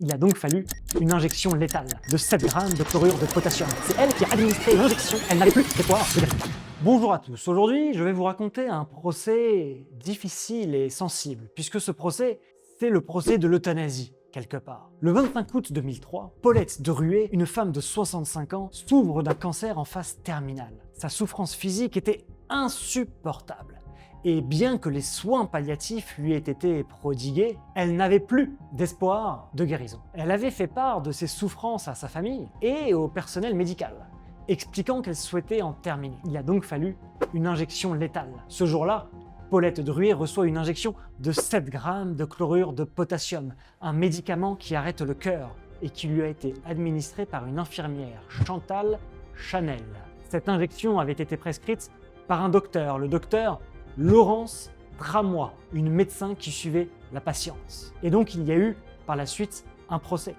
Il a donc fallu une injection létale de 7 grammes de chlorure de potassium. C'est elle qui a administré l'injection, elle n'avait plus d'espoir de guérison. Bonjour à tous, aujourd'hui je vais vous raconter un procès difficile et sensible, puisque ce procès, c'est le procès de l'euthanasie, quelque part. Le 25 août 2003, Paulette Druet, une femme de 65 ans, souffre d'un cancer en phase terminale. Sa souffrance physique était insupportable. Et bien que les soins palliatifs lui aient été prodigués, elle n'avait plus d'espoir de guérison. Elle avait fait part de ses souffrances à sa famille et au personnel médical, expliquant qu'elle souhaitait en terminer. Il a donc fallu une injection létale. Ce jour-là, Paulette Druet reçoit une injection de 7 grammes de chlorure de potassium, un médicament qui arrête le cœur et qui lui a été administré par une infirmière, Chantal Chanel. Cette injection avait été prescrite par un docteur, le docteur Laurence Tramois, une médecin qui suivait la patiente. Et donc il y a eu par la suite un procès.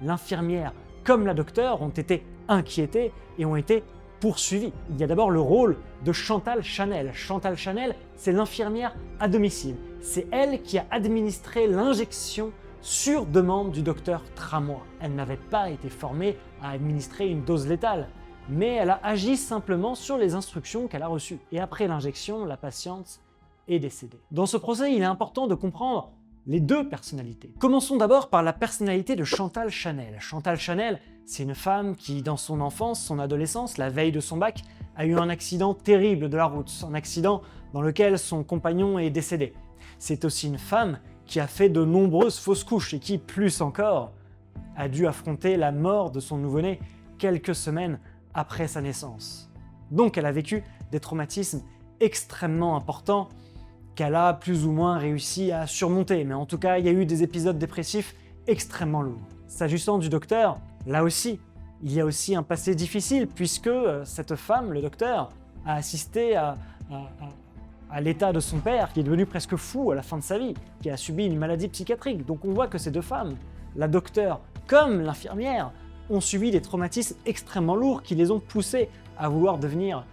L'infirmière comme la docteure ont été inquiétées et ont été poursuivies. Il y a d'abord le rôle de Chantal Chanel. Chantal Chanel, c'est l'infirmière à domicile. C'est elle qui a administré l'injection sur demande du docteur Tramois. Elle n'avait pas été formée à administrer une dose létale, mais elle a agi simplement sur les instructions qu'elle a reçues. Et après l'injection, la patiente est décédée. Dans ce procès, il est important de comprendre les deux personnalités. Commençons d'abord par la personnalité de Chantal Chanel. Chantal Chanel, c'est une femme qui, dans son enfance, son adolescence, la veille de son bac, a eu un accident terrible de la route, un accident dans lequel son compagnon est décédé. C'est aussi une femme qui a fait de nombreuses fausses couches et qui, plus encore, a dû affronter la mort de son nouveau-né quelques semaines après sa naissance. Donc elle a vécu des traumatismes extrêmement importants qu'elle a plus ou moins réussi à surmonter, mais en tout cas il y a eu des épisodes dépressifs extrêmement lourds. S'agissant du docteur, là aussi, il y a aussi un passé difficile puisque cette femme, le docteur, a assisté à l'état de son père qui est devenu presque fou à la fin de sa vie, qui a subi une maladie psychiatrique. Donc on voit que ces deux femmes, la docteure comme l'infirmière, ont subi des traumatismes extrêmement lourds qui les ont poussés à vouloir devenir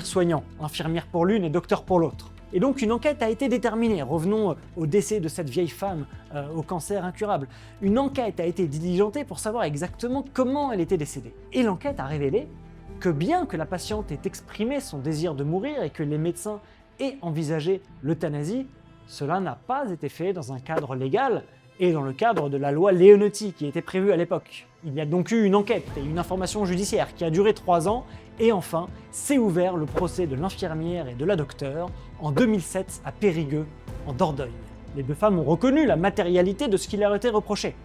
soignants, infirmières pour l'une et docteur pour l'autre. Et donc une enquête a été déterminée. Revenons au décès de cette vieille femme au cancer incurable. Une enquête a été diligentée pour savoir exactement comment elle était décédée. Et l'enquête a révélé que bien que la patiente ait exprimé son désir de mourir et que les médecins aient envisagé l'euthanasie, cela n'a pas été fait dans un cadre légal et dans le cadre de la loi Leonetti qui était prévue à l'époque. Il y a donc eu une enquête et une information judiciaire qui a duré 3 ans et enfin s'est ouvert le procès de l'infirmière et de la docteure en 2007 à Périgueux, en Dordogne. Les deux femmes ont reconnu la matérialité de ce qui leur était reproché.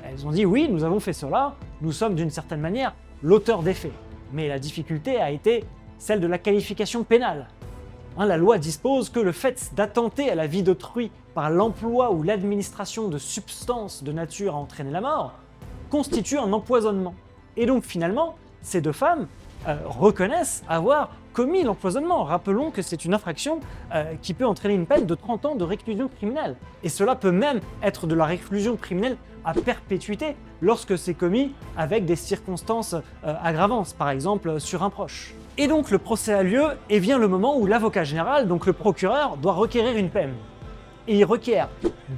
Elles ont dit oui, nous avons fait cela, nous sommes d'une certaine manière l'auteur des faits. Mais la difficulté a été celle de la qualification pénale. La loi dispose que le fait d'attenter à la vie d'autrui par l'emploi ou l'administration de substances de nature à entraîner la mort constitue un empoisonnement. Et donc finalement, ces deux femmes reconnaissent avoir commis l'empoisonnement. Rappelons que c'est une infraction qui peut entraîner une peine de 30 ans de réclusion criminelle. Et cela peut même être de la réclusion criminelle à perpétuité lorsque c'est commis avec des circonstances aggravantes, par exemple sur un proche. Et donc le procès a lieu et vient le moment où l'avocat général, donc le procureur, doit requérir une peine. Et il requiert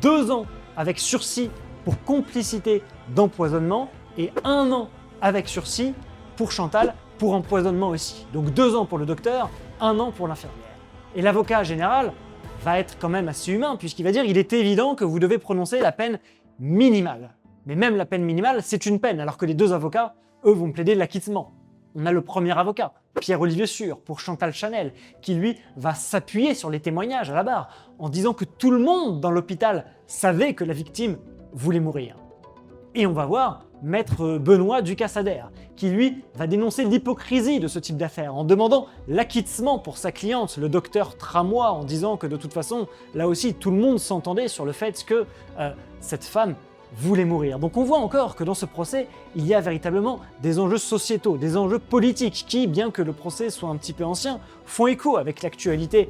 2 ans avec sursis pour complicité d'empoisonnement et 1 an avec sursis pour Chantal pour empoisonnement aussi. Donc 2 ans pour le docteur, 1 an pour l'infirmière. Et l'avocat général va être quand même assez humain puisqu'il va dire il est évident que vous devez prononcer la peine minimale. Mais même la peine minimale, c'est une peine, alors que les 2 avocats, eux, vont plaider l'acquittement. On a le premier avocat, Pierre-Olivier Sûr, pour Chantal Chanel, qui lui va s'appuyer sur les témoignages à la barre en disant que tout le monde dans l'hôpital savait que la victime voulait mourir. Et on va voir Maître Benoît Ducassader, qui lui va dénoncer l'hypocrisie de ce type d'affaires en demandant l'acquittement pour sa cliente, le docteur Tramois, en disant que de toute façon, là aussi, tout le monde s'entendait sur le fait que cette femme voulait mourir. Donc on voit encore que dans ce procès, il y a véritablement des enjeux sociétaux, des enjeux politiques qui, bien que le procès soit un petit peu ancien, font écho avec l'actualité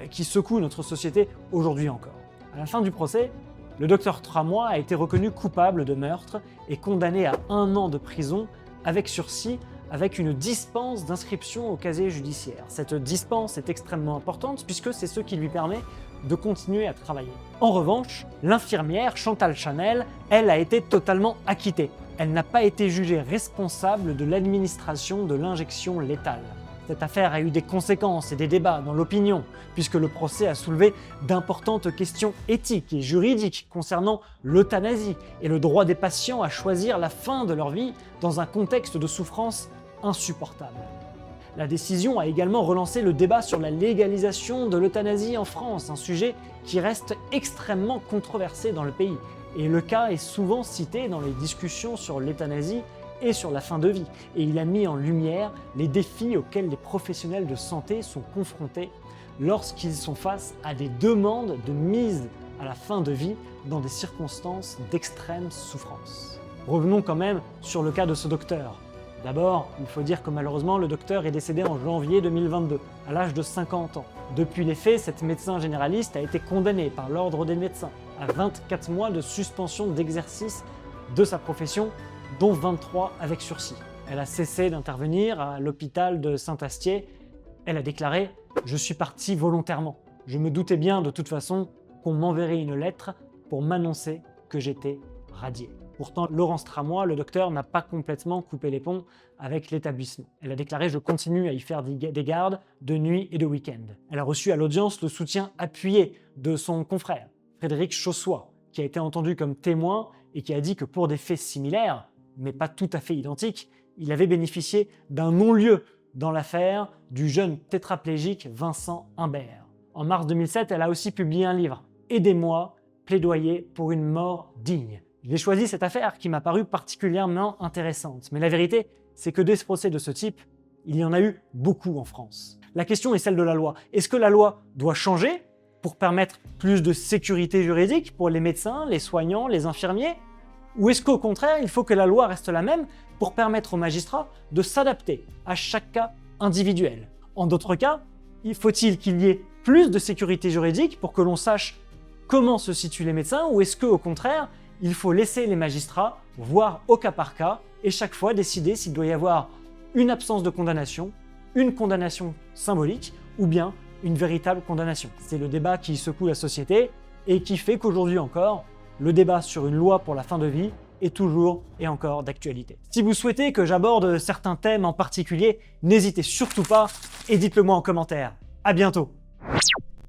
qui secoue notre société aujourd'hui encore. À la fin du procès, le docteur Tramois a été reconnu coupable de meurtre et condamné à 1 an de prison avec sursis, avec une dispense d'inscription au casier judiciaire. Cette dispense est extrêmement importante puisque c'est ce qui lui permet de continuer à travailler. En revanche, l'infirmière Chantal Chanel, elle, a été totalement acquittée. Elle n'a pas été jugée responsable de l'administration de l'injection létale. Cette affaire a eu des conséquences et des débats dans l'opinion, puisque le procès a soulevé d'importantes questions éthiques et juridiques concernant l'euthanasie et le droit des patients à choisir la fin de leur vie dans un contexte de souffrance insupportable. La décision a également relancé le débat sur la légalisation de l'euthanasie en France, un sujet qui reste extrêmement controversé dans le pays. Et le cas est souvent cité dans les discussions sur l'euthanasie et sur la fin de vie, et il a mis en lumière les défis auxquels les professionnels de santé sont confrontés lorsqu'ils sont face à des demandes de mise à la fin de vie dans des circonstances d'extrême souffrance. Revenons quand même sur le cas de ce docteur. D'abord, il faut dire que malheureusement, le docteur est décédé en janvier 2022, à l'âge de 50 ans. Depuis les faits, cette médecin généraliste a été condamnée par l'Ordre des médecins à 24 mois de suspension d'exercice de sa profession, dont 23 avec sursis. Elle a cessé d'intervenir à l'hôpital de Saint-Astier. Elle a déclaré « Je suis partie volontairement. Je me doutais bien de toute façon qu'on m'enverrait une lettre pour m'annoncer que j'étais radiée. » Pourtant, Laurence Tramois, le docteur, n'a pas complètement coupé les ponts avec l'établissement. Elle a déclaré « Je continue à y faire des gardes de nuit et de week-end ». Elle a reçu à l'audience le soutien appuyé de son confrère, Frédéric Chaussois, qui a été entendu comme témoin et qui a dit que pour des faits similaires, mais pas tout à fait identiques, il avait bénéficié d'un non-lieu dans l'affaire du jeune tétraplégique Vincent Imbert. En mars 2007, elle a aussi publié un livre « Aidez-moi, plaidoyer pour une mort digne ». J'ai choisi cette affaire qui m'a paru particulièrement intéressante, mais la vérité, c'est que des procès de ce type, il y en a eu beaucoup en France. La question est celle de la loi. Est-ce que la loi doit changer pour permettre plus de sécurité juridique pour les médecins, les soignants, les infirmiers? Ou est-ce qu'au contraire, il faut que la loi reste la même pour permettre aux magistrats de s'adapter à chaque cas individuel? En d'autres cas, faut-il qu'il y ait plus de sécurité juridique pour que l'on sache comment se situent les médecins, ou est-ce qu'au contraire, il faut laisser les magistrats voir au cas par cas et chaque fois décider s'il doit y avoir une absence de condamnation, une condamnation symbolique ou bien une véritable condamnation? C'est le débat qui secoue la société et qui fait qu'aujourd'hui encore, le débat sur une loi pour la fin de vie est toujours et encore d'actualité. Si vous souhaitez que j'aborde certains thèmes en particulier, n'hésitez surtout pas et dites-le moi en commentaire. À bientôt!